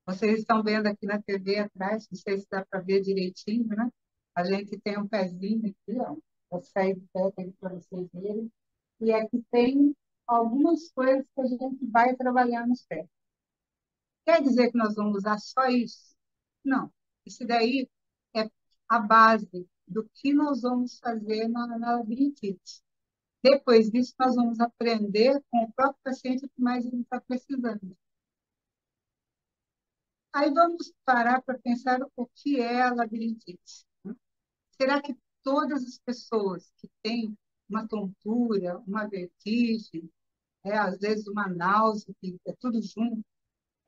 Vocês estão vendo aqui na TV atrás, não sei se dá para ver direitinho, né? A gente tem um pezinho aqui, ó. Vou sair do pé para vocês verem. E aqui tem algumas coisas que a gente vai trabalhar nos pés. Quer dizer que nós vamos usar só isso? Não. Isso daí é a base do que nós vamos fazer na labirintite. Depois disso, nós vamos aprender com o próprio paciente o que mais ele está precisando. Aí vamos parar para pensar o que é a labirintite. Será que todas as pessoas que têm uma tontura, uma vertigem, às vezes uma náusea, que é tudo junto,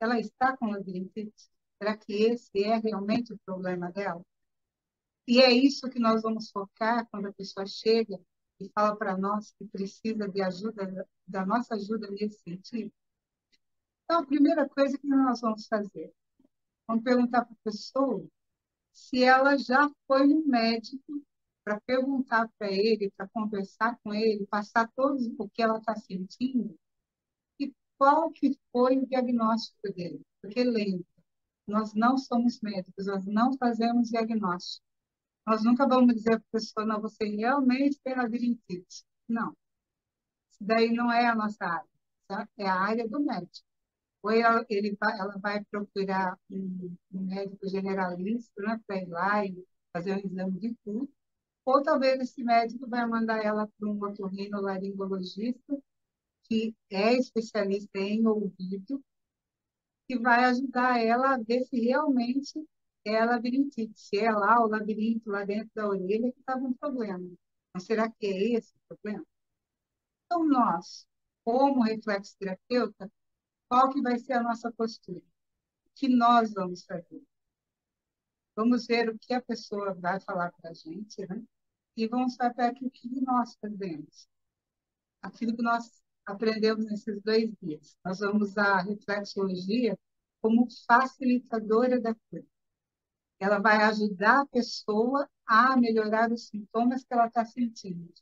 ela está com labirintite? Será que esse é realmente o problema dela? E é isso que nós vamos focar quando a pessoa chega e fala para nós que precisa de ajuda, da nossa ajuda nesse sentido. Então, a primeira coisa que nós vamos fazer, vamos perguntar para a pessoa se ela já foi no médico para perguntar para ele, para conversar com ele, passar todo o que ela está sentindo e qual que foi o diagnóstico dele. Porque lembre, nós não somos médicos, nós não fazemos diagnóstico. Nós nunca vamos dizer para a pessoa, não, você realmente tem labirintite. Não, isso daí não é a nossa área, tá? É a área do médico. Ou ela vai procurar um médico generalista, né, para ir lá e fazer um exame de tudo, ou talvez esse médico vai mandar ela para um otorrinolaringologista, que é especialista em ouvido, que vai ajudar ela a ver se realmente é labirintite, se é lá o labirinto lá dentro da orelha que estava um problema. Mas será que é esse o problema? Então, nós, como reflexoterapeuta, qual que vai ser a nossa postura? O que nós vamos fazer? Vamos ver o que a pessoa vai falar para a gente, né? E vamos saber aquilo que nós fazemos, aquilo que nós aprendemos nesses 2 dias. Nós vamos usar a reflexologia como facilitadora da cura. Ela vai ajudar a pessoa a melhorar os sintomas que ela está sentindo.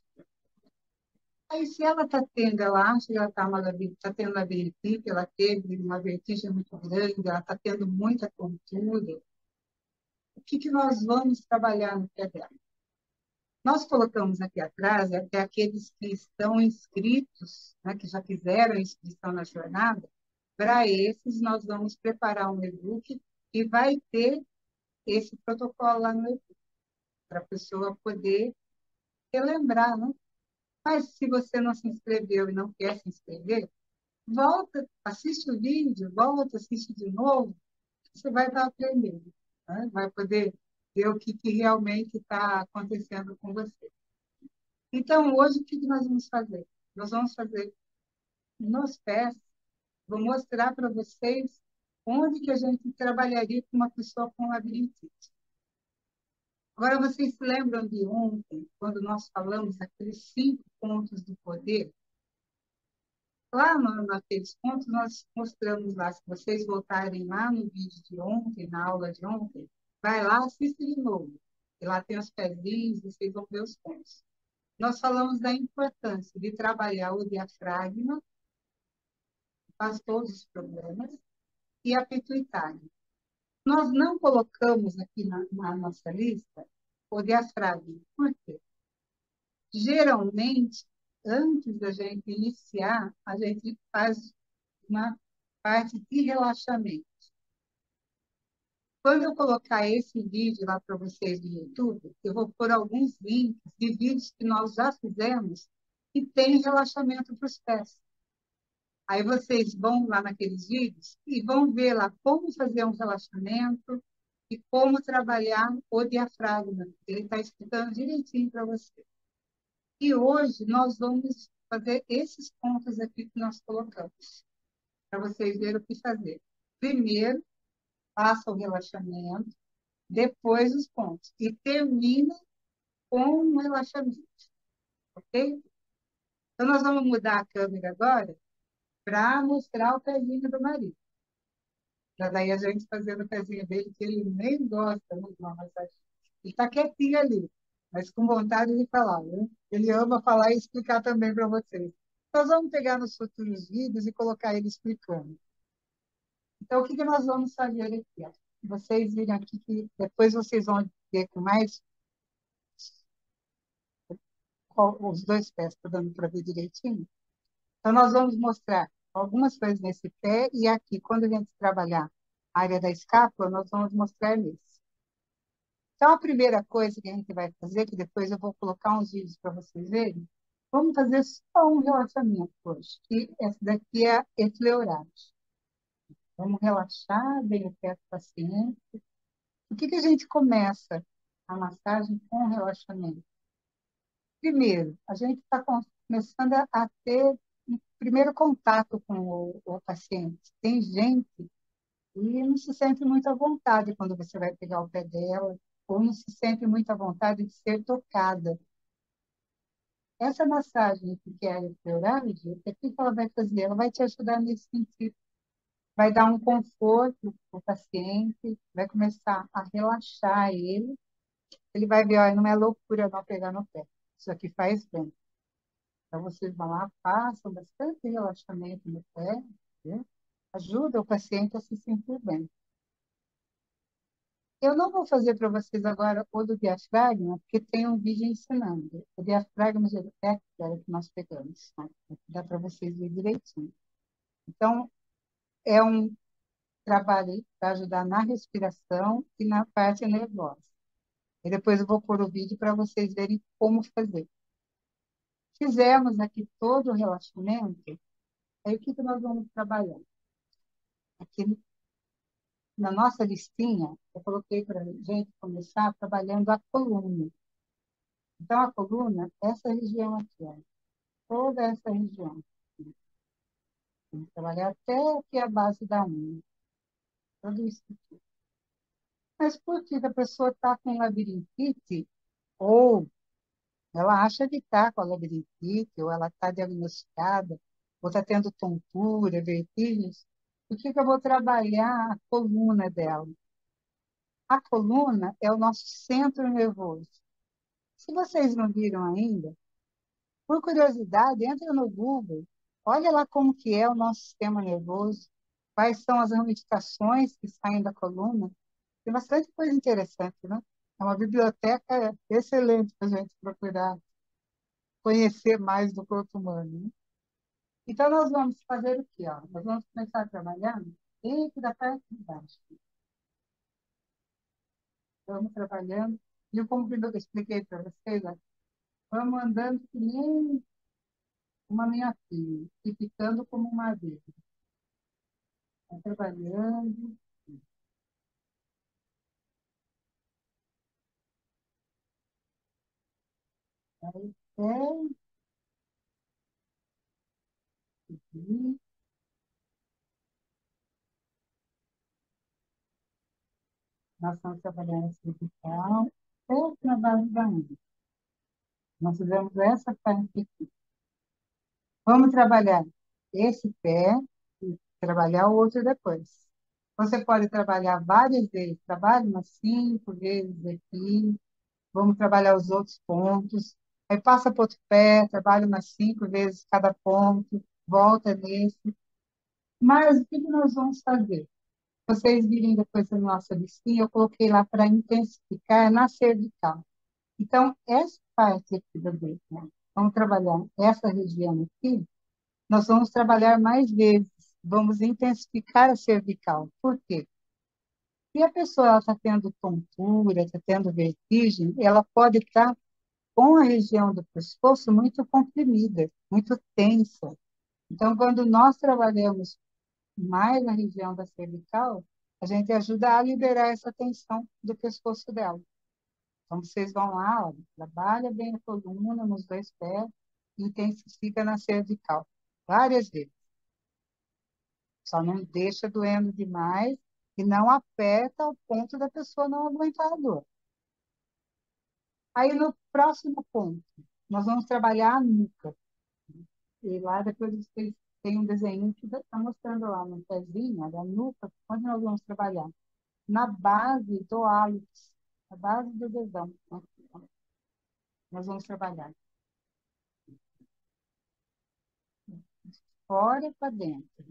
Aí, se ela está tendo, ela acha que ela está tendo labirintite, ela teve uma vertigem muito grande, ela está tendo muita tontura, o que, que nós vamos trabalhar no pé dela? Nós colocamos aqui atrás até aqueles que estão inscritos, né, que já fizeram a inscrição na jornada. Para esses, nós vamos preparar um e-book e vai ter esse protocolo lá no e-book, para a pessoa poder relembrar, né? Mas se você não se inscreveu e não quer se inscrever, volta, assiste o vídeo, volta, assiste de novo, você vai estar aprendendo, né? Vai poder ver o que realmente está acontecendo com você. Então, hoje, o que nós vamos fazer? Nós vamos fazer nos pés, vou mostrar para vocês onde que a gente trabalharia com uma pessoa com labirintite. Agora, vocês se lembram de ontem, quando nós falamos daqueles 5 pontos do poder? Lá naqueles pontos, nós mostramos lá, se vocês voltarem lá no vídeo de ontem, na aula de ontem, vai lá, assiste de novo. E lá tem os pezinhos, vocês vão ver os pontos. Nós falamos da importância de trabalhar o diafragma, que faz todos os problemas, e a pituitária. Nós não colocamos aqui na nossa lista o diafragma. Por quê? Geralmente, antes da gente iniciar, a gente faz uma parte de relaxamento. Quando eu colocar esse vídeo lá para vocês no YouTube, eu vou pôr alguns links de vídeos que nós já fizemos que tem relaxamento para os pés. Aí vocês vão lá naqueles vídeos e vão ver lá como fazer um relaxamento e como trabalhar o diafragma. Ele está explicando direitinho para você. E hoje nós vamos fazer esses pontos aqui que nós colocamos, para vocês verem o que fazer. Primeiro, faça o relaxamento, depois os pontos. E termina com um relaxamento, ok? Então, nós vamos mudar a câmera agora para mostrar o pezinho do marido. Para daí a gente fazendo o pezinho dele, que ele nem gosta, né, de uma massagem. Ele está quietinho ali, mas com vontade de falar, né? Ele ama falar e explicar também para vocês. Nós vamos pegar nos futuros vídeos e colocar ele explicando. Então, o que que nós vamos fazer aqui? Ó? Vocês viram aqui que depois vocês vão ver com mais os dois pés, está dando para ver direitinho? Então, nós vamos mostrar algumas coisas nesse pé e aqui, quando a gente trabalhar a área da escápula, nós vamos mostrar nesse. Então, a primeira coisa que a gente vai fazer, que depois eu vou colocar uns vídeos para vocês verem, vamos fazer só um relaxamento hoje, que essa daqui é a equilibragem. Vamos relaxar bem o pé do paciente. O que que a gente começa a massagem com relaxamento? Primeiro, a gente está começando a ter um primeiro contato com o paciente. Tem gente que não se sente muito à vontade quando você vai pegar o pé dela, ou não se sente muito à vontade de ser tocada. Essa massagem que é a epiduralgia, o que que ela vai fazer? Ela vai te ajudar nesse sentido. Vai dar um conforto para o paciente, vai começar a relaxar ele. Ele vai ver, olha, não é loucura não pegar no pé. Isso aqui faz bem. Então, vocês vão lá, passam bastante relaxamento no pé, né? Ajuda o paciente a se sentir bem. Eu não vou fazer para vocês agora o do diafragma, porque tem um vídeo ensinando. O diafragma é aquela que nós pegamos, né? Dá para vocês verem direitinho. Então, é um trabalho para ajudar na respiração e na parte nervosa. E depois eu vou pôr o vídeo para vocês verem como fazer. Fizemos aqui todo o relaxamento, aí o que que nós vamos trabalhar? Aqui na nossa listinha, eu coloquei para a gente começar trabalhando a coluna. Então, a coluna, essa região aqui, ó, toda essa região. Vamos trabalhar até aqui a base da unha. Tudo isso aqui. Mas por que a pessoa está com labirintite, ou ela acha que está com a labirintite, ou ela está diagnosticada, ou está tendo tontura, vertigens, por que que eu vou trabalhar a coluna dela? A coluna é o nosso centro nervoso. Se vocês não viram ainda, por curiosidade, entra no Google, olha lá como que é o nosso sistema nervoso, quais são as ramificações que saem da coluna. Tem bastante coisa interessante, né? É uma biblioteca excelente para a gente procurar conhecer mais do corpo humano, né? Então, nós vamos fazer o quê? Ó? Nós vamos começar trabalhando dentro da parte de baixo. Vamos trabalhando. E como eu expliquei para vocês, ó, vamos andando que nem uma minha filha, e ficando como uma abelha. Vai trabalhando, vai até subir. Nós estamos trabalhando esse vertical, até na base da unha. Nós fizemos essa parte aqui. Vamos trabalhar esse pé e trabalhar o outro depois. Você pode trabalhar várias vezes, trabalhe umas 5 vezes aqui, vamos trabalhar os outros pontos, aí passa para outro pé, trabalha umas 5 vezes cada ponto, volta nesse. Mas o que que nós vamos fazer? Vocês virem depois da nossa listinha, eu coloquei lá para intensificar na cervical. Então, essa parte aqui do dedo, né? Vamos trabalhar essa região aqui, nós vamos trabalhar mais vezes, vamos intensificar a cervical. Por quê? Se a pessoa está tendo tontura, está tendo vertigem, ela pode estar com a região do pescoço muito comprimida, muito tensa. Então, quando nós trabalhamos mais na região da cervical, a gente ajuda a liberar essa tensão do pescoço dela. Então, vocês vão lá, ó, trabalha bem a coluna nos dois pés e intensifica na cervical, várias vezes. Só não deixa doendo demais e não aperta ao ponto da pessoa não aguentar a dor. Aí, no próximo ponto, nós vamos trabalhar a nuca. E lá depois vocês têm um desenho que está mostrando lá no pezinho, da nuca, onde nós vamos trabalhar. Na base do hálux, na base do dedão, né? Nós vamos trabalhar fora para dentro.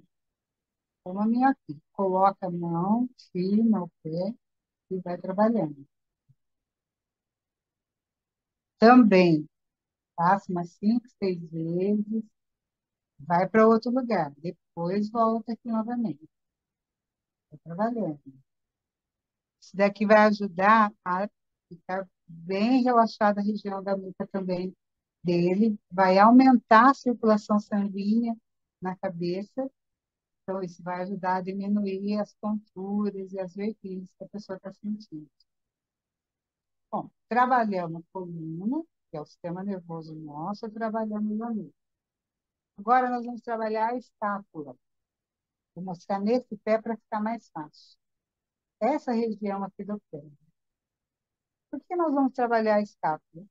Como a minha aqui. Coloca a mão, firma o pé e vai trabalhando. Também, faça umas 5, 6 vezes, vai para outro lugar. Depois volta aqui novamente. Vai trabalhando. Isso daqui vai ajudar a ficar bem relaxada a região da nuca também dele. Vai aumentar a circulação sanguínea na cabeça. Então, isso vai ajudar a diminuir as tonturas e as vertigens que a pessoa está sentindo. Bom, trabalhamos a coluna, que é o sistema nervoso nosso, trabalhamos a nuca. Agora nós vamos trabalhar a escápula. Vou mostrar nesse pé para ficar mais fácil. Essa região aqui do pé. Por que nós vamos trabalhar a escápula?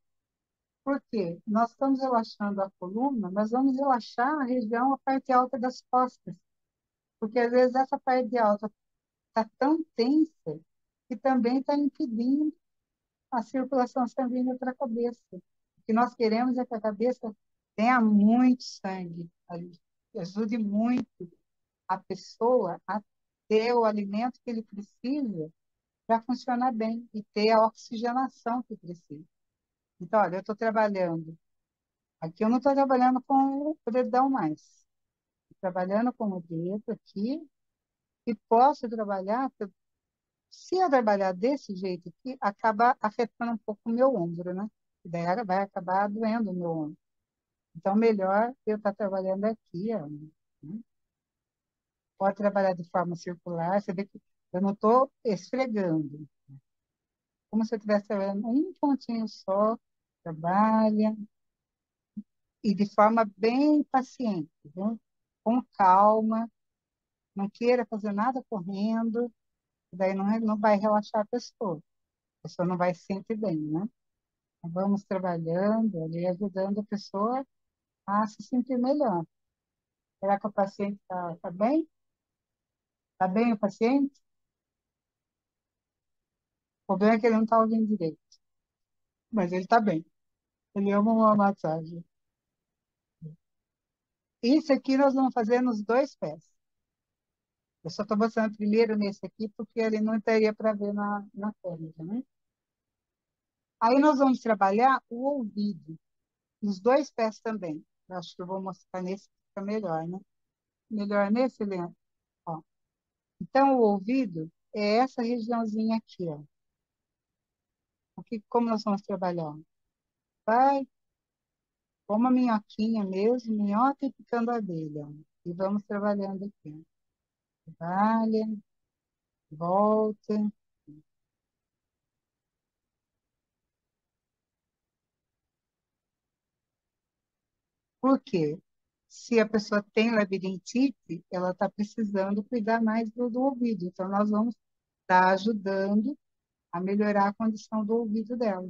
Porque nós estamos relaxando a coluna, mas vamos relaxar a região, a parte alta das costas. Porque às vezes essa parte alta está tão tensa que também está impedindo a circulação sanguínea para a cabeça. O que nós queremos é que a cabeça tenha muito sangue ali, que ajude muito a pessoa a ter o alimento que ele precisa para funcionar bem e ter a oxigenação que precisa. Então, olha, eu estou trabalhando. Aqui eu não estou trabalhando com o dedão mais. Estou trabalhando com o dedo aqui e posso trabalhar. Se eu trabalhar desse jeito aqui, acaba afetando um pouco o meu ombro, né? E daí vai acabar doendo o meu ombro. Então, melhor eu estar trabalhando aqui, ó, né? Pode trabalhar de forma circular. Você vê que eu não estou esfregando. Como se eu estivesse trabalhando um pontinho só. Trabalha. E de forma bem paciente, viu? Com calma. Não queira fazer nada correndo. Daí não vai relaxar a pessoa. A pessoa não vai se sentir bem, né? Vamos trabalhando ali, ajudando a pessoa a se sentir melhor. Será que o paciente está bem? Está bem o paciente? O problema é que ele não está ouvindo direito, mas ele está bem. Ele ama uma massagem. Isso aqui nós vamos fazer nos dois pés. Eu só estou mostrando primeiro nesse aqui, porque ele não teria para ver na câmera, né? Aí nós vamos trabalhar o ouvido, nos dois pés também. Eu acho que eu vou mostrar nesse que fica melhor, né? Melhor nesse, Leandro? Ó. Então, o ouvido é essa regiãozinha aqui, ó. Aqui, como nós vamos trabalhar? Vai, como uma minhoquinha mesmo, minhoca e picando a abelha, ó. E vamos trabalhando aqui, ó. Trabalha, volta. Por quê? Se a pessoa tem labirintite, ela está precisando cuidar mais do ouvido. Então, nós vamos estar ajudando a melhorar a condição do ouvido dela,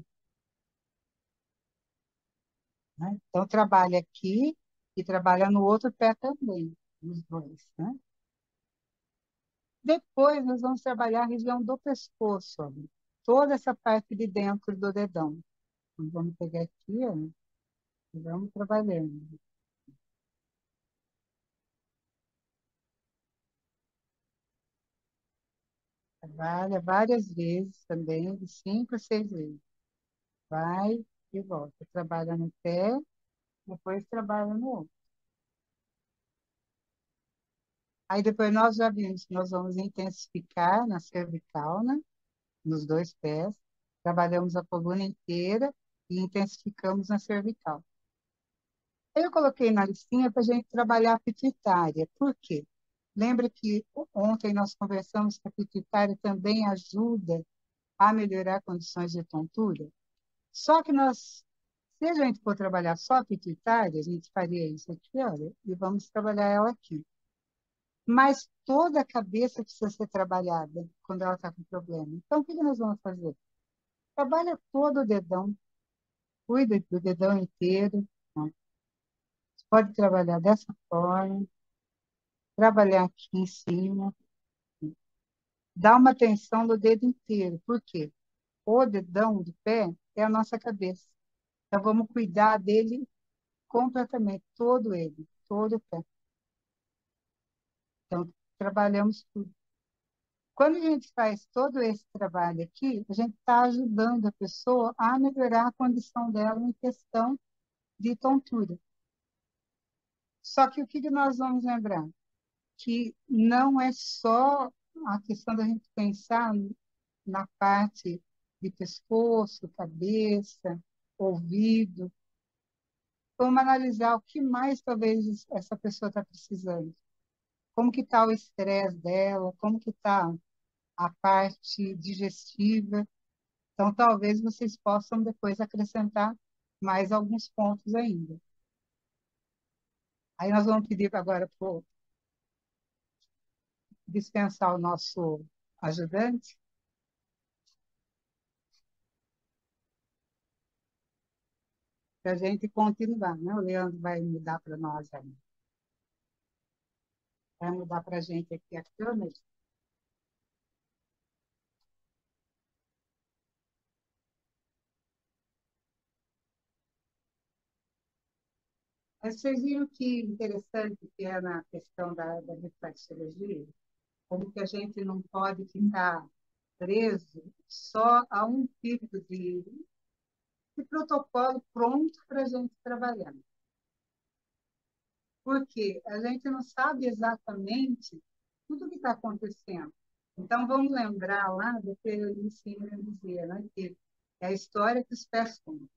né? Então, trabalha aqui e trabalha no outro pé também, os dois, né? Depois, nós vamos trabalhar a região do pescoço, ó, toda essa parte de dentro do dedão. Então, vamos pegar aqui, ó, e vamos trabalhando. Trabalha várias vezes também, de 5 a 6 vezes. Vai e volta. Trabalha no pé, depois trabalha no outro. Aí depois nós já vimos que nós vamos intensificar na cervical, né? Nos dois pés. Trabalhamos a coluna inteira e intensificamos na cervical. Eu coloquei na listinha para a gente trabalhar a pituitária. Por quê? Lembra que ontem nós conversamos que a pituitária também ajuda a melhorar condições de tontura? Só que se a gente for trabalhar só a pituitária, a gente faria isso aqui, olha, e vamos trabalhar ela aqui. Mas toda a cabeça precisa ser trabalhada quando ela está com problema. Então, o que nós vamos fazer? Trabalha todo o dedão, cuida do dedão inteiro, né? Você pode trabalhar dessa forma, trabalhar aqui em cima, dá uma atenção no dedo inteiro. Por quê? O dedão do pé é a nossa cabeça. Então, vamos cuidar dele completamente, todo ele, todo o pé. Então, trabalhamos tudo. Quando a gente faz todo esse trabalho aqui, a gente está ajudando a pessoa a melhorar a condição dela em questão de tontura. Só que o que nós vamos lembrar? Que não é só a questão da gente pensar na parte de pescoço, cabeça, ouvido. Vamos analisar o que mais talvez essa pessoa está precisando. Como que está o estresse dela, como que está a parte digestiva. Então, talvez vocês possam depois acrescentar mais alguns pontos ainda. Aí nós vamos pedir agora para dispensar o nosso ajudante, para a gente continuar, né? O Leandro vai mudar para nós aí. Vai mudar para a gente aqui a câmera. Mas vocês viram que interessante que é na questão da reflexologia, como que a gente não pode ficar preso só a um tipo de protocolo pronto para a gente trabalhar. Porque a gente não sabe exatamente tudo o que está acontecendo. Então, vamos lembrar lá do que eu ensino a dizer, né? Que é a história que os pés contam.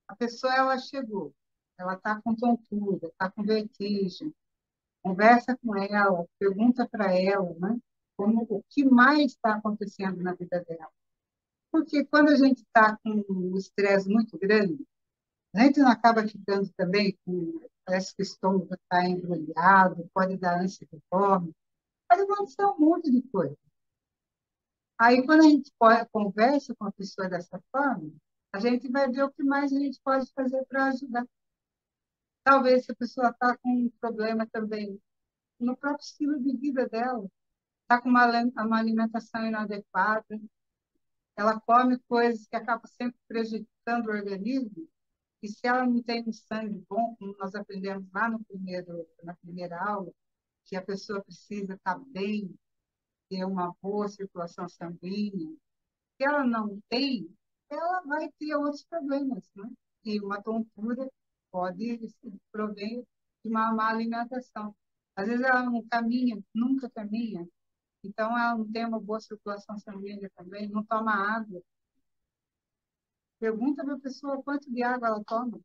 A pessoa, ela chegou, ela está com tontura, está com vertigem, conversa com ela, pergunta para ela, né? Como, o que mais está acontecendo na vida dela. Porque quando a gente está com um estresse muito grande, a gente não acaba ficando também com, parece que o estômago está embrulhado, pode dar ânsia de vômito, pode acontecer um monte de coisa. Aí, quando a gente conversa com a pessoa dessa forma, a gente vai ver o que mais a gente pode fazer para ajudar. Talvez se a pessoa está com um problema também no próprio estilo de vida dela, está com uma alimentação inadequada, ela come coisas que acabam sempre prejudicando o organismo, e se ela não tem um sangue bom, como nós aprendemos lá na primeira aula, que a pessoa precisa estar bem, ter uma boa circulação sanguínea, se ela não tem, ela vai ter outros problemas, né? E uma tontura pode prover de uma má alimentação. Às vezes ela não caminha, nunca caminha, então ela não tem uma boa circulação sanguínea também, não toma água. Pergunta para a pessoa quanto de água ela toma.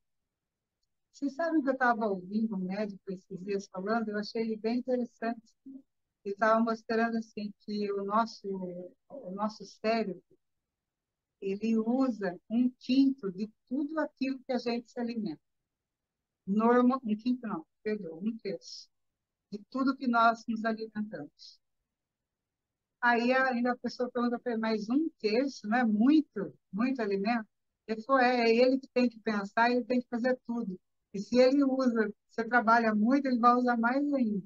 Vocês sabem que eu estava ouvindo um médico esses dias falando, eu achei ele bem interessante. Ele estava mostrando assim que o nosso cérebro ele usa um quinto de tudo aquilo que a gente se alimenta. Um quinto não, perdão, um terço de tudo que nós nos alimentamos. Aí ainda a pessoa pergunta para ele, mas um terço, não é muito, muito alimento? Ele falou, é ele que tem que pensar e ele tem que fazer tudo. E se ele usa, você trabalha muito, ele vai usar mais ainda.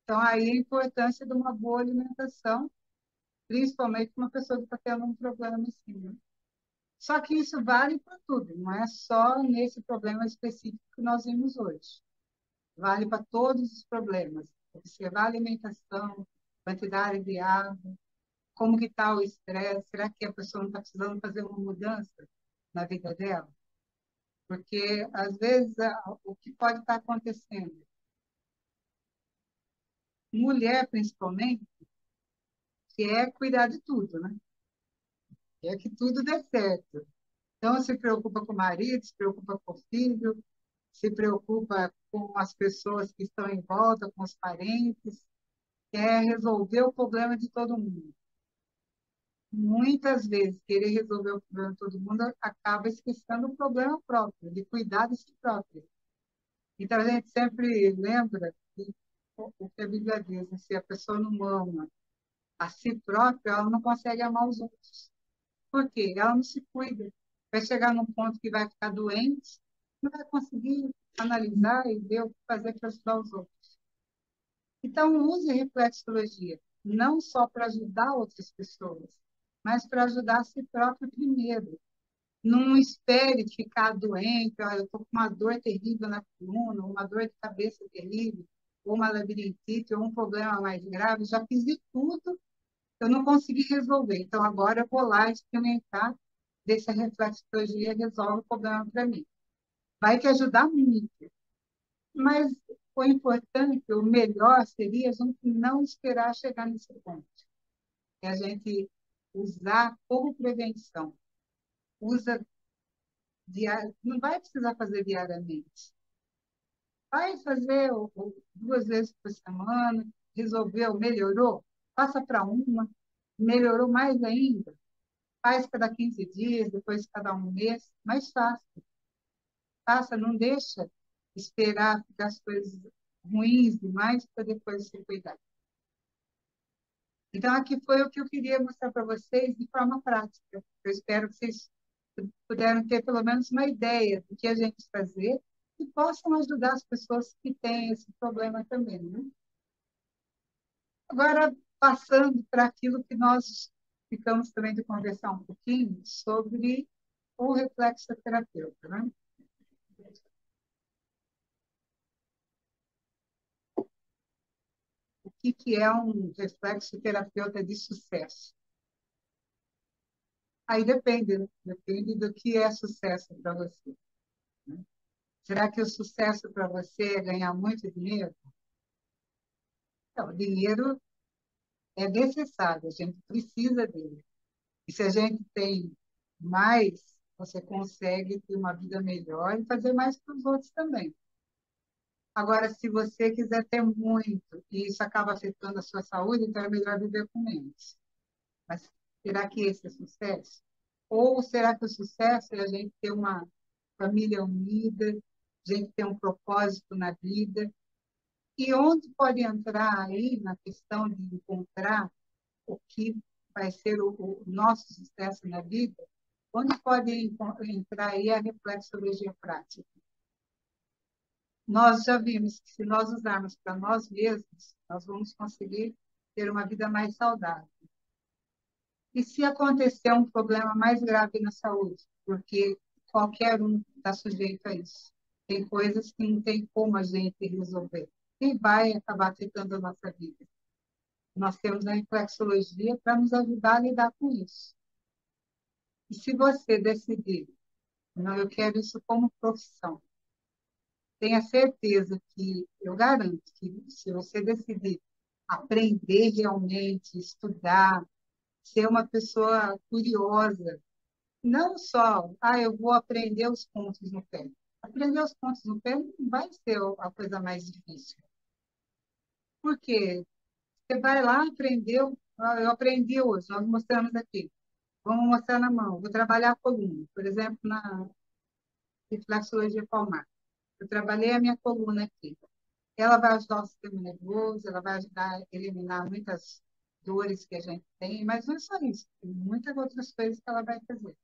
Então, aí a importância de uma boa alimentação, principalmente para uma pessoa que está tendo um problema assim, né? Só que isso vale para tudo, não é só nesse problema específico que nós vimos hoje. Vale para todos os problemas. Observar a alimentação, quantidade de água, como que está o estresse, será que a pessoa não está precisando fazer uma mudança na vida dela? Porque, às vezes, o que pode estar acontecendo? Mulher, principalmente, que é cuidar de tudo, né? Quer que tudo dê certo. Então, se preocupa com o marido, se preocupa com o filho, se preocupa com as pessoas que estão em volta, com os parentes, quer resolver o problema de todo mundo. Muitas vezes, querer resolver o problema de todo mundo acaba esquecendo o problema próprio, de cuidar de si próprio. Então, a gente sempre lembra que o que a Bíblia diz, né? Se a pessoa não ama a si própria, ela não consegue amar os outros. Por quê? Ela não se cuida. Vai chegar num ponto que vai ficar doente, não vai conseguir analisar e ver o que fazer para ajudar os outros. Então, use a reflexologia, não só para ajudar outras pessoas, mas para ajudar a si próprio primeiro. Não espere ficar doente, eu estou com uma dor terrível na coluna, uma dor de cabeça terrível. ou uma labirintite, ou um problema mais grave, já fiz de tudo, eu não consegui resolver. Então, agora eu vou lá experimentar, ver se a reflexologia resolve o problema para mim. Vai te ajudar muito, mas o importante, o melhor seria a gente não esperar chegar nesse ponto. É a gente usar como prevenção. Usa não vai precisar fazer diariamente. Vai fazer 2 vezes por semana, resolveu, melhorou, passa para uma, melhorou mais ainda, faz cada 15 dias, depois cada um mês, mais fácil. Faça, não deixa esperar ficar as coisas ruins demais para depois se cuidar. Então, aqui foi o que eu queria mostrar para vocês de forma prática. Eu espero que vocês puderam ter pelo menos uma ideia do que a gente fazer e possam ajudar as pessoas que têm esse problema também, né? Agora, passando para aquilo que nós ficamos também de conversar um pouquinho sobre o reflexoterapeuta, né? O que é um reflexoterapeuta de sucesso? Aí depende, né? Depende do que é sucesso para você. Será que o sucesso para você é ganhar muito dinheiro? Não, o dinheiro é necessário, a gente precisa dele. E se a gente tem mais, você consegue ter uma vida melhor e fazer mais para os outros também. Agora, se você quiser ter muito e isso acaba afetando a sua saúde, então é melhor viver com menos. Mas será que esse é sucesso? Ou será que o sucesso é a gente ter uma família unida, a gente ter um propósito na vida? E onde pode entrar aí na questão de encontrar o que vai ser o nosso sucesso na vida? Onde pode entrar aí a reflexologia prática? Nós já vimos que se nós usarmos para nós mesmos, nós vamos conseguir ter uma vida mais saudável. E se acontecer um problema mais grave na saúde? Porque qualquer um está sujeito a isso. Tem coisas que não tem como a gente resolver. E vai acabar afetando a nossa vida. Nós temos a reflexologia para nos ajudar a lidar com isso. E se você decidir, não, eu quero isso como profissão, tenha certeza que, eu garanto que se você decidir aprender realmente, estudar, ser uma pessoa curiosa, não só, eu vou aprender os pontos no pé. Aprender os pontos no pé não vai ser a coisa mais difícil. Por quê? Você vai lá, aprendeu, eu aprendi hoje, nós mostramos aqui. Vamos mostrar na mão. Vou trabalhar a coluna, por exemplo, na reflexologia palmar. Eu trabalhei a minha coluna aqui. Ela vai ajudar o sistema nervoso, ela vai ajudar a eliminar muitas dores que a gente tem, mas não é só isso, tem muitas outras coisas que ela vai fazer.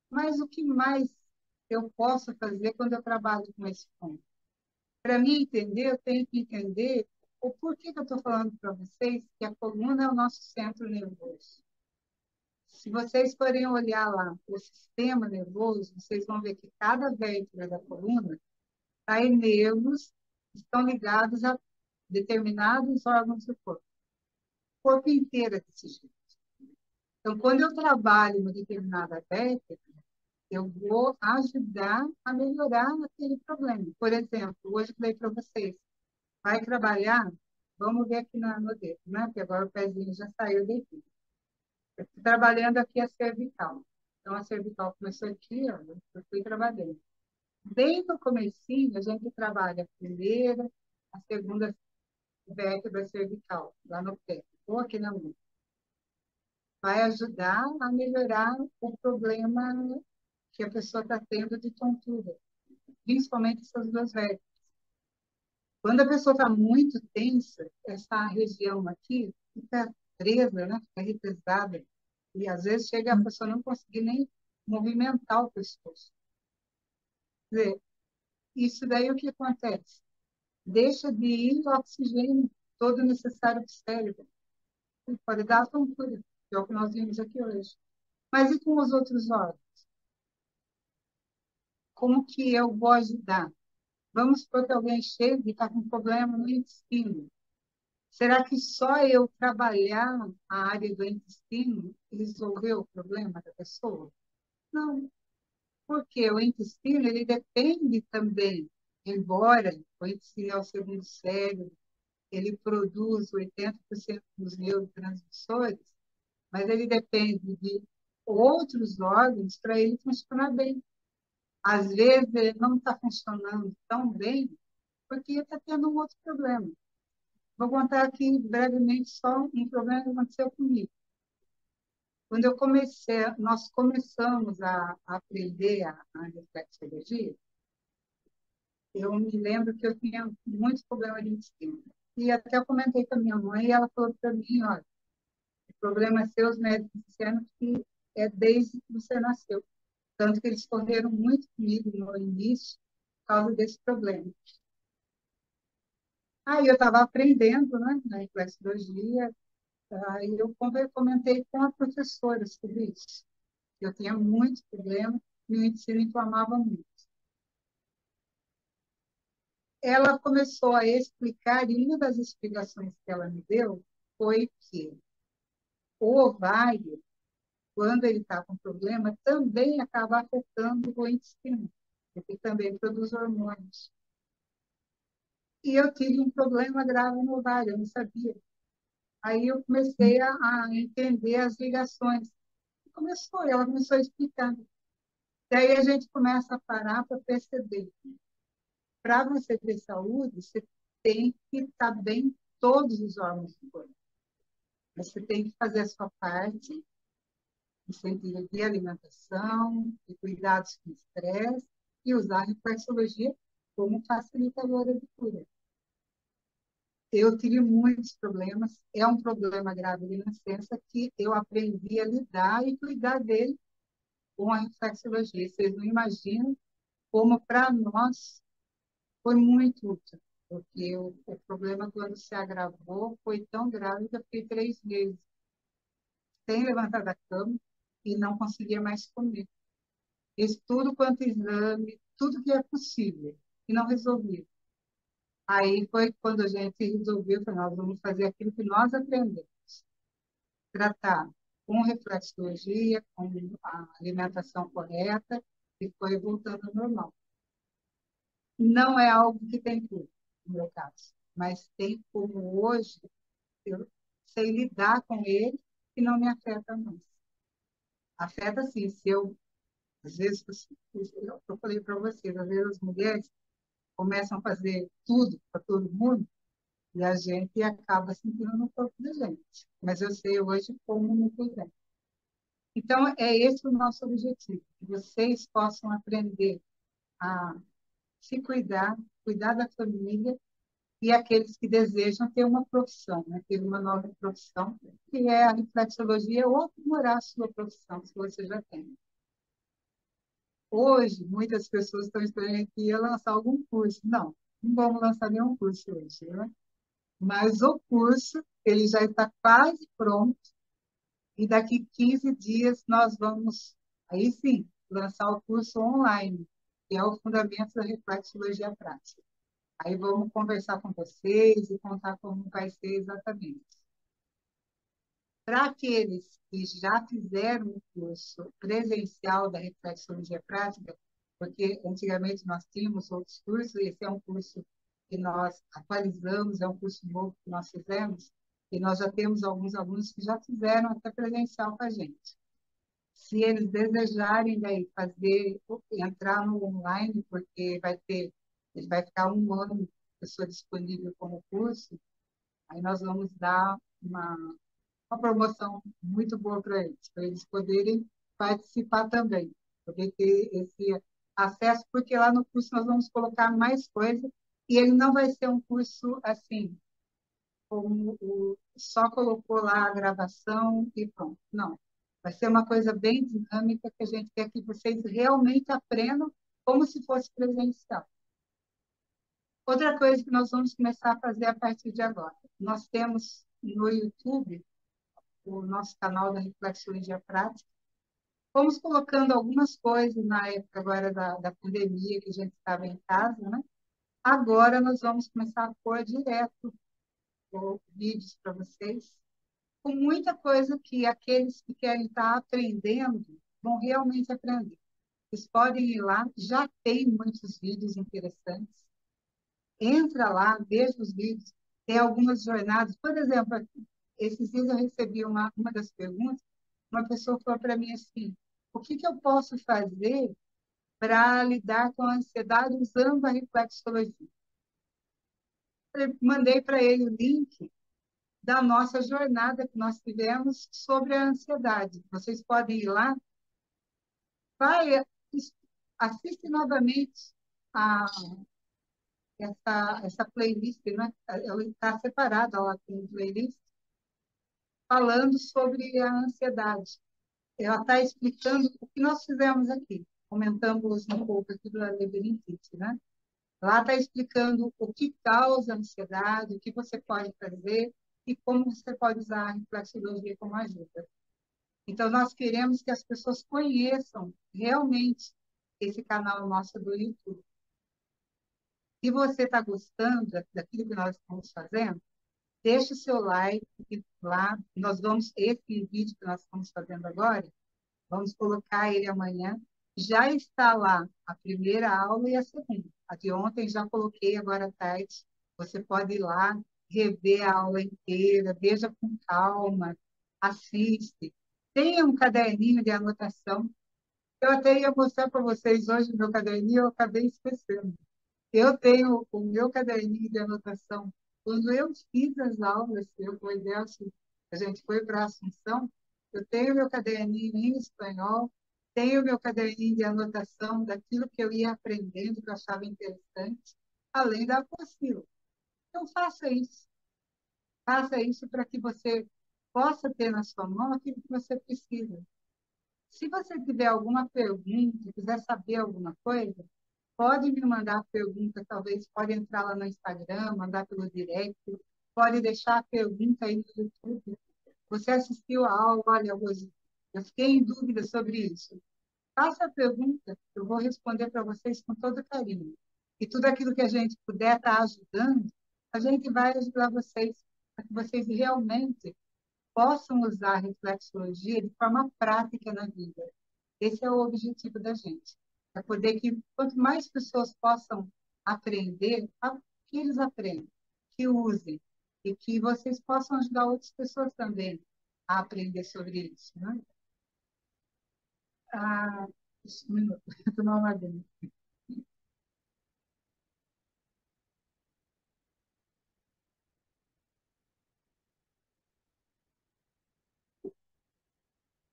Mas o que mais eu posso fazer quando eu trabalho com esse ponto? Para mim entender, eu tenho que entender o porquê que eu estou falando para vocês que a coluna é o nosso centro nervoso. Se vocês forem olhar lá o sistema nervoso, vocês vão ver que cada vértebra da coluna está em nervos que estão ligados a determinados órgãos do corpo. O corpo inteiro é desse jeito. Então, quando eu trabalho uma determinada técnica, eu vou ajudar a melhorar aquele problema. Por exemplo, hoje eu falei para vocês, vai trabalhar, vamos ver aqui no dedo, né? Porque agora o pezinho já saiu daqui. Eu estou trabalhando aqui a cervical. Então, a cervical começou aqui, ó, eu fui trabalhando. Desde o comecinho, a gente trabalha a primeira, a segunda vértebra cervical, lá no pé, ou aqui na mão. Vai ajudar a melhorar o problema que a pessoa está tendo de tontura, principalmente essas duas vértebras. Quando a pessoa está muito tensa, essa região aqui fica presa, né? Fica represada. E às vezes chega a pessoa não conseguir nem movimentar o pescoço. Quer dizer, isso daí o que acontece? Deixa de ir o oxigênio todo necessário para o cérebro. E pode dar tontura, que é o que nós vimos aqui hoje. Mas e com os outros órgãos? Como que eu vou ajudar? Vamos supor que alguém chega e está com um problema no intestino. Será que só eu trabalhar a área do intestino resolveu o problema da pessoa? Não, porque o intestino ele depende também, embora o intestino é o segundo cérebro, ele produz 80% dos neurotransmissores, mas ele depende de outros órgãos para ele funcionar bem. Às vezes ele não está funcionando tão bem porque está tendo um outro problema. Vou contar aqui brevemente só um problema que aconteceu comigo. Quando nós começamos a aprender a reflexologia, eu me lembro que eu tinha muitos problemas de intestino. E até eu comentei com a minha mãe e ela falou para mim, olha, o problema é seu, os médicos disseram que é desde que você nasceu. Tanto que eles correram muito comigo no início por causa desse problema. Aí eu estava aprendendo, né, na reflexologia, aí eu comentei com a professora sobre isso. Eu tinha muito problema e o intestino inflamava muito. Ela começou a explicar, e uma das explicações que ela me deu foi que o ovário, quando ele está com problema, também acaba afetando o intestino, porque também produz hormônios. E eu tive um problema grave no ovário, eu não sabia. Aí eu comecei a entender as ligações. Ela começou a explicar. Daí a gente começa a parar para perceber. Para você ter saúde, você tem que estar bem todos os órgãos do corpo. Você tem que fazer a sua parte, no sentido de alimentação, de cuidados com estresse, e usar a reflexologia como facilitadora de cura. Eu tive muitos problemas, é um problema grave de nascença que eu aprendi a lidar e cuidar dele com a reflexologia. Vocês não imaginam como, para nós, foi muito útil, porque o problema, quando se agravou, foi tão grave que eu fiquei 3 meses sem levantar da cama e não conseguia mais comer. Fiz tudo quanto exame, tudo que é possível, e não resolvia. Aí foi quando a gente resolveu, falou, nós vamos fazer aquilo que nós aprendemos, tratar com reflexologia, com a alimentação correta, e foi voltando ao normal. Não é algo que tem cura, no meu caso, mas tem como hoje eu sei lidar com ele e não me afeta mais. Afeta sim, se eu, às vezes, eu falei para vocês, às vezes as mulheres começam a fazer tudo para todo mundo e a gente acaba sentindo no corpo da gente. Mas eu sei hoje como me cuidar. Então, é esse o nosso objetivo, que vocês possam aprender a se cuidar, cuidar da família e aqueles que desejam ter uma profissão, né? Ter uma nova profissão, que é a reflexologia ou aprimorar a sua profissão, se você já tem. Hoje, muitas pessoas estão esperando que ia lançar algum curso. Não, não vamos lançar nenhum curso hoje, né? Mas o curso, ele já está quase pronto e daqui 15 dias nós vamos, aí sim, lançar o curso online, que é o Fundamentos da Reflexologia Prática. Aí vamos conversar com vocês e contar como vai ser exatamente. Para aqueles que já fizeram o curso presencial da reflexologia prática, porque antigamente nós tínhamos outros cursos, esse é um curso que nós atualizamos, é um curso novo que nós fizemos, e nós já temos alguns alunos que já fizeram até presencial com a gente. Se eles desejarem daí fazer, entrar no online, porque ele vai ficar um ano pessoa disponível como curso, aí nós vamos dar uma promoção muito boa para eles poderem participar também, poder ter esse acesso, porque lá no curso nós vamos colocar mais coisas e ele não vai ser um curso assim, como só colocou lá a gravação e pronto. Não. Vai ser uma coisa bem dinâmica que a gente quer que vocês realmente aprendam como se fosse presencial. Outra coisa que nós vamos começar a fazer a partir de agora. Nós temos no YouTube o nosso canal da Reflexologia Prática. Fomos colocando algumas coisas na época agora da pandemia, que a gente estava em casa, né? Agora nós vamos começar a pôr direto vídeos para vocês, com muita coisa que aqueles que querem estar aprendendo vão realmente aprender. Vocês podem ir lá, já tem muitos vídeos interessantes. Entra lá, veja os vídeos. Tem algumas jornadas. Por exemplo, esses dias eu recebi uma das perguntas, uma pessoa falou para mim assim, o que, que eu posso fazer para lidar com a ansiedade usando a reflexologia? Eu mandei para ele o link da nossa jornada que nós tivemos sobre a ansiedade. Vocês podem ir lá, vai, assiste novamente a, essa playlist, né? Ela está separada, ela tem playlist, falando sobre a ansiedade. Ela está explicando o que nós fizemos aqui. Comentamos um pouco aqui do labirintite, né? Lá está explicando o que causa a ansiedade, o que você pode fazer e como você pode usar a reflexologia como ajuda. Então, nós queremos que as pessoas conheçam realmente esse canal nosso do YouTube. Se você está gostando daquilo que nós estamos fazendo, deixe o seu like lá. Nós vamos, esse vídeo que nós estamos fazendo agora, vamos colocar ele amanhã. Já está lá a primeira aula e a segunda. A de ontem já coloquei agora à tarde. Você pode ir lá, rever a aula inteira, veja com calma, assiste. Tenha um caderninho de anotação. Eu até ia mostrar para vocês hoje o meu caderninho, eu acabei esquecendo. Eu tenho o meu caderninho de anotação. Quando eu fiz as aulas, eu com o Idelcio, a gente foi para a Assunção, eu tenho meu caderninho em espanhol, tenho meu caderninho de anotação daquilo que eu ia aprendendo, que eu achava interessante, além da apostila. Então, faça isso. Faça isso para que você possa ter na sua mão aquilo que você precisa. Se você tiver alguma pergunta, quiser saber alguma coisa, pode me mandar a pergunta, talvez pode entrar lá no Instagram, mandar pelo direct, pode deixar a pergunta aí no YouTube. Você assistiu a aula, olha, Rose, eu fiquei em dúvida sobre isso. Faça a pergunta, eu vou responder para vocês com todo carinho. E tudo aquilo que a gente puder estar ajudando, a gente vai ajudar vocês, para que vocês realmente possam usar a reflexologia de forma prática na vida. Esse é o objetivo da gente. É poder que, quanto mais pessoas possam aprender, que eles aprendam, que usem, e que vocês possam ajudar outras pessoas também a aprender sobre isso. Né? Ah, um minuto, vou tomar uma aguinha.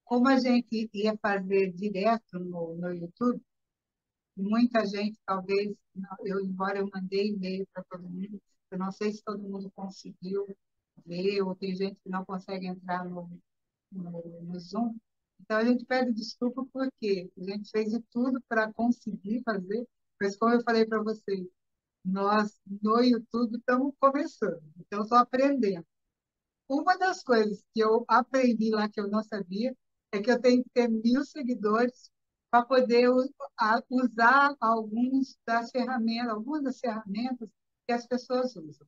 Como a gente ia fazer direto no YouTube, muita gente, talvez, embora eu mandei e-mail para todo mundo, eu não sei se todo mundo conseguiu ver, ou tem gente que não consegue entrar no Zoom. Então, a gente pede desculpa porque a gente fez de tudo para conseguir fazer, mas como eu falei para vocês, nós no YouTube estamos começando, então estou aprendendo. Uma das coisas que eu aprendi lá que eu não sabia é que eu tenho que ter 1.000 seguidores para poder usar algumas das ferramentas que as pessoas usam.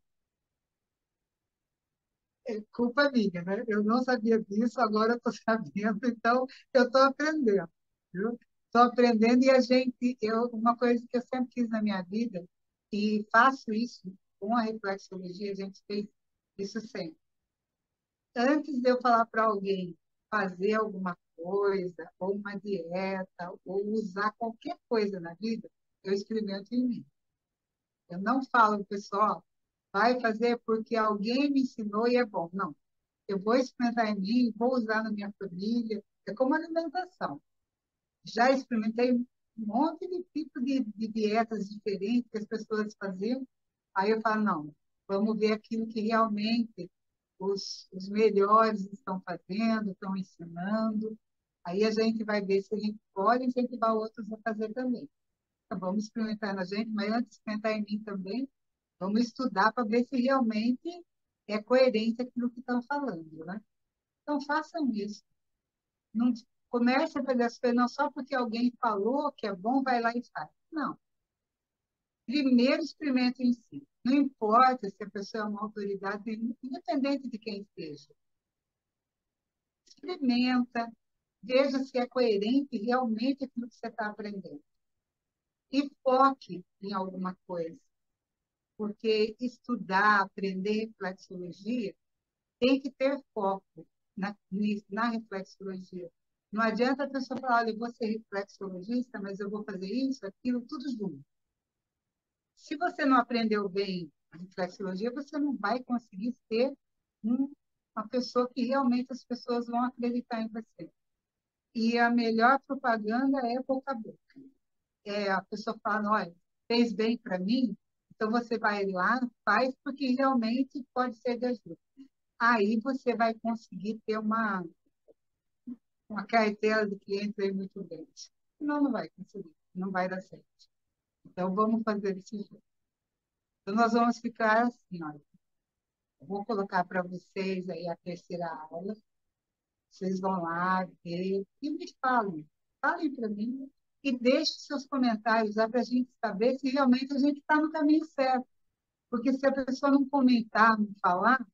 É culpa minha, né? Eu não sabia disso, agora eu estou sabendo, então eu estou aprendendo, viu? Estou aprendendo e uma coisa que eu sempre quis na minha vida, e faço isso com a reflexologia, a gente fez isso sempre. Antes de eu falar para alguém fazer alguma coisa, ou uma dieta, ou usar qualquer coisa na vida, eu experimento em mim. Eu não falo, pessoal, vai fazer porque alguém me ensinou e é bom. Não. Eu vou experimentar em mim, vou usar na minha família. É como alimentação. Já experimentei um monte de tipos de dietas diferentes que as pessoas faziam. Aí eu falo, não, vamos ver aquilo que realmente os melhores estão fazendo, estão ensinando. Aí a gente vai ver se a gente pode incentivar outros a fazer também. Então, vamos experimentar na gente, mas antes de experimentar em mim também, vamos estudar para ver se realmente é coerente aquilo que estão falando, né? Então, façam isso. Não comece a fazer as coisas não só porque alguém falou que é bom, vai lá e faz. Não. Primeiro, experimenta em si. Não importa se a pessoa é uma autoridade, independente de quem seja. Experimenta, veja se é coerente realmente aquilo que você está aprendendo. E foque em alguma coisa, porque estudar, aprender reflexologia, tem que ter foco na reflexologia. Não adianta a pessoa falar, olha, eu vou ser reflexologista, mas eu vou fazer isso, aquilo, tudo junto. Se você não aprendeu bem a reflexologia, você não vai conseguir ser uma pessoa que realmente as pessoas vão acreditar em você. E a melhor propaganda é boca a boca. A pessoa fala, olha, fez bem para mim, então você vai lá, faz, porque realmente pode ser de ajuda. Aí você vai conseguir ter uma carteira de clientes aí muito grande. Senão não vai conseguir, não vai dar certo. Então vamos fazer desse jeito. Então nós vamos ficar assim, olha, eu vou colocar para vocês aí a terceira aula, vocês vão lá ver e me falem para mim e deixe seus comentários lá para a gente saber se realmente a gente está no caminho certo. Porque se a pessoa não comentar, não falar,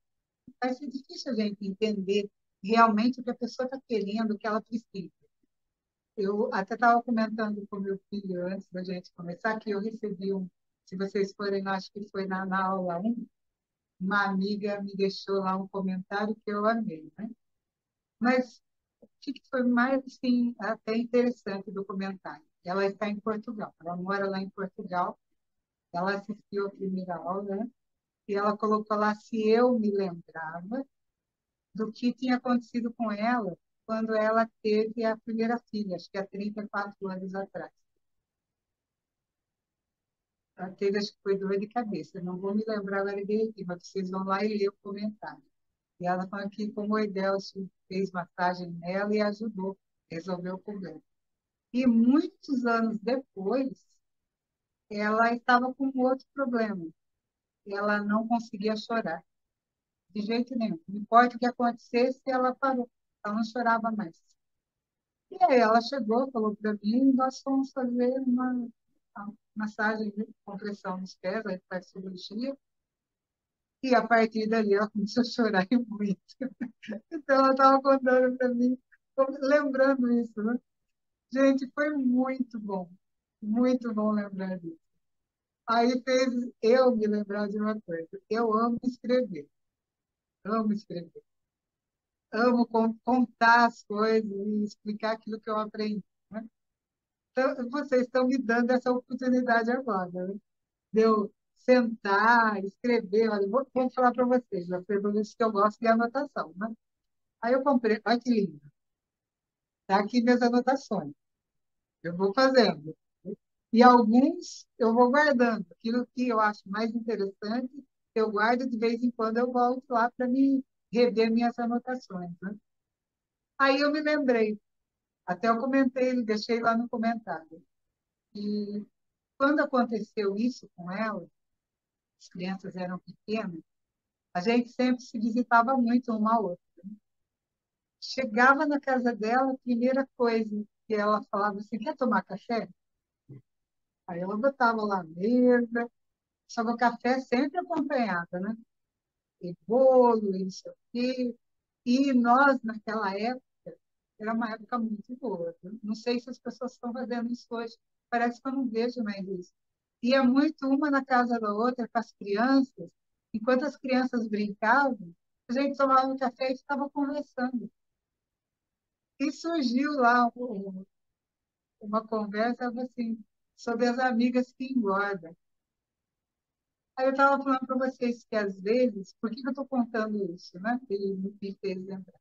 vai ser difícil a gente entender realmente o que a pessoa está querendo, o que ela precisa. Eu até estava comentando com meu filho antes da gente começar que eu recebi se vocês forem, acho que foi na aula 1, uma amiga me deixou lá um comentário que eu amei, né? Mas o que foi mais assim, até interessante do comentário? Ela está em Portugal, ela mora lá em Portugal, ela assistiu a primeira aula, né? E ela colocou lá se eu me lembrava do que tinha acontecido com ela quando ela teve a primeira filha, acho que há 34 anos atrás. Ela teve, acho que foi dor de cabeça. Não vou me lembrar agora direitinho, mas vocês vão lá e ler o comentário. E ela falou que como o Edelcio fez massagem nela e ajudou a resolver o problema. E muitos anos depois, ela estava com outro problema. Ela não conseguia chorar, de jeito nenhum. Não importa o que acontecesse, ela parou. Ela não chorava mais. E aí ela chegou, falou para mim, e nós fomos fazer uma massagem de compressão nos pés, aí faz cirurgia. E a partir dali ela começou a chorar e muito. Então ela estava contando para mim, lembrando isso, né? Gente, foi muito bom lembrar disso. Aí fez eu me lembrar de uma coisa. Eu amo escrever, amo contar as coisas e explicar aquilo que eu aprendi, né? Então, vocês estão me dando essa oportunidade agora, né? De eu sentar, escrever. Olha, vou falar para vocês, a pergunta que eu gosto de anotação, né? Aí eu comprei, olha que lindo, tá aqui minhas anotações, eu vou fazendo. E alguns eu vou guardando, aquilo que eu acho mais interessante, eu guardo de vez em quando, eu volto lá para me rever minhas anotações, né? Aí eu me lembrei, até eu comentei, deixei lá no comentário. E quando aconteceu isso com ela, as crianças eram pequenas, a gente sempre se visitava muito uma a outra. Chegava na casa dela, a primeira coisa que ela falava assim, quer tomar café? Aí ela botava lá a mesa, só que o café sempre acompanhado, né? E bolo, e não sei o quê. E nós, naquela época, era uma época muito boa. Viu? Não sei se as pessoas estão fazendo isso hoje, parece que eu não vejo mais isso. Ia muito uma na casa da outra com as crianças, enquanto as crianças brincavam, a gente tomava um café e ficava conversando. E surgiu lá uma conversa assim, sobre as amigas que engordam. Aí eu estava falando para vocês que, às vezes, por que eu estou contando isso, né? Ele me fez lembrar.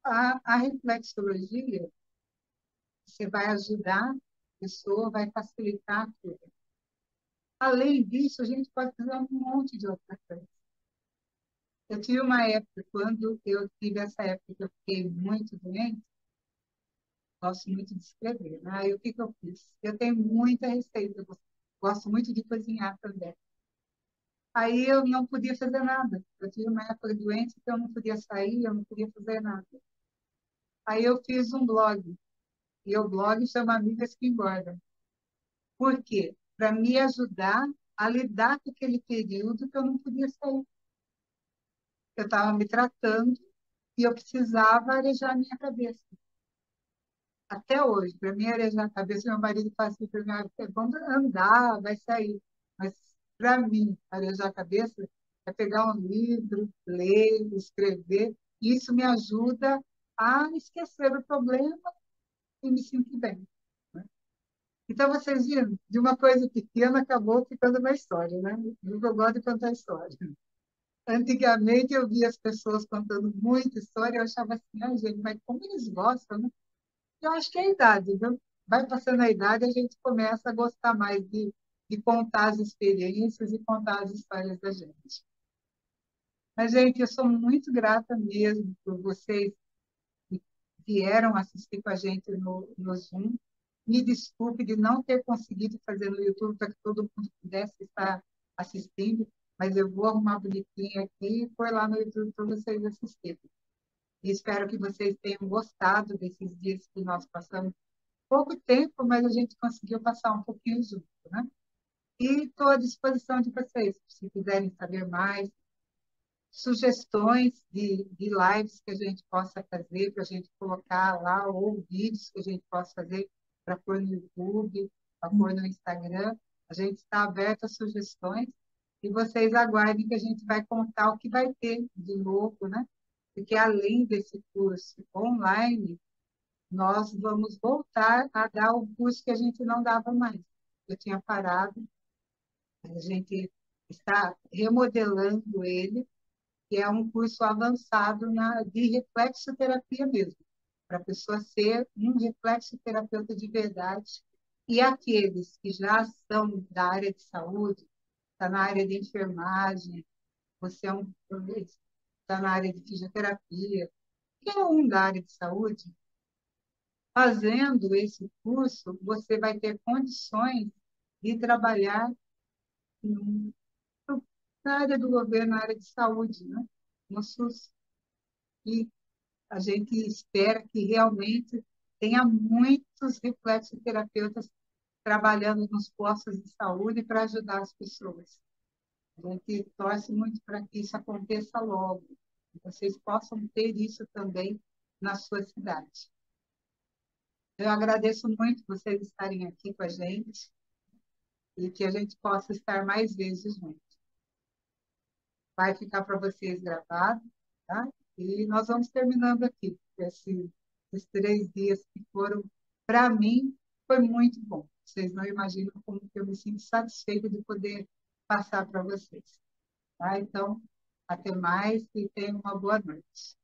A reflexologia, você vai ajudar a pessoa, vai facilitar a cura. Além disso, a gente pode fazer um monte de outra coisa. Eu tive uma época, quando eu tive essa época que eu fiquei muito doente, gosto muito de escrever, né? Aí o que eu fiz? Eu tenho muita receita, eu gosto muito de cozinhar também. Aí eu não podia fazer nada. Eu tive uma época doente, então eu não podia sair, eu não podia fazer nada. Aí eu fiz um blog, e o blog chama Amigas que Engordam. Por quê? Para me ajudar a lidar com aquele período que eu não podia sair. Eu estava me tratando e eu precisava arejar a minha cabeça. Até hoje, para mim arejar a cabeça, meu marido fala assim para mim: vamos andar, vai sair. Mas para mim, arejar a cabeça é pegar um livro, ler, escrever. E isso me ajuda a esquecer o problema e me sentir bem. Né? Então, vocês viram, de uma coisa pequena acabou ficando uma história, né? Eu gosto de contar história. Antigamente eu via as pessoas contando muita história, eu achava assim, ah, gente, mas como eles gostam, né? Eu acho que é a idade, viu? Vai passando a idade, a gente começa a gostar mais de contar as experiências e contar as histórias da gente. Mas, gente, eu sou muito grata mesmo por vocês que vieram assistir com a gente no Zoom. Me desculpe de não ter conseguido fazer no YouTube para que todo mundo pudesse estar assistindo, mas eu vou arrumar bonitinho aqui e pôr lá no YouTube para vocês assistirem. E espero que vocês tenham gostado desses dias que nós passamos. Pouco tempo, mas a gente conseguiu passar um pouquinho junto, né? E estou à disposição de vocês, se quiserem saber mais, sugestões de lives que a gente possa fazer, para a gente colocar lá, ou vídeos que a gente possa fazer para pôr no YouTube, para pôr no Instagram. A gente está aberto a sugestões e vocês aguardem que a gente vai contar o que vai ter de novo, né? Porque além desse curso online, nós vamos voltar a dar o curso que a gente não dava mais. Eu tinha parado, a gente está remodelando ele, que é um curso avançado de reflexoterapia mesmo, para a pessoa ser um reflexoterapeuta de verdade. E aqueles que já são da área de saúde, está na área de enfermagem, você é está na área de fisioterapia, que é um da área de saúde, fazendo esse curso, você vai ter condições de trabalhar em- na área do governo, na área de saúde, né? No SUS. E a gente espera que realmente tenha muitos reflexoterapeutas trabalhando nos postos de saúde para ajudar as pessoas. A gente torce muito para que isso aconteça logo, que vocês possam ter isso também na sua cidade. Eu agradeço muito vocês estarem aqui com a gente e que a gente possa estar mais vezes juntos. Vai ficar para vocês gravado, tá? E nós vamos terminando aqui. Esses 3 dias que foram, para mim, foi muito bom. Vocês não imaginam como que eu me sinto satisfeita de poder passar para vocês. Tá? Então, até mais e tenham uma boa noite.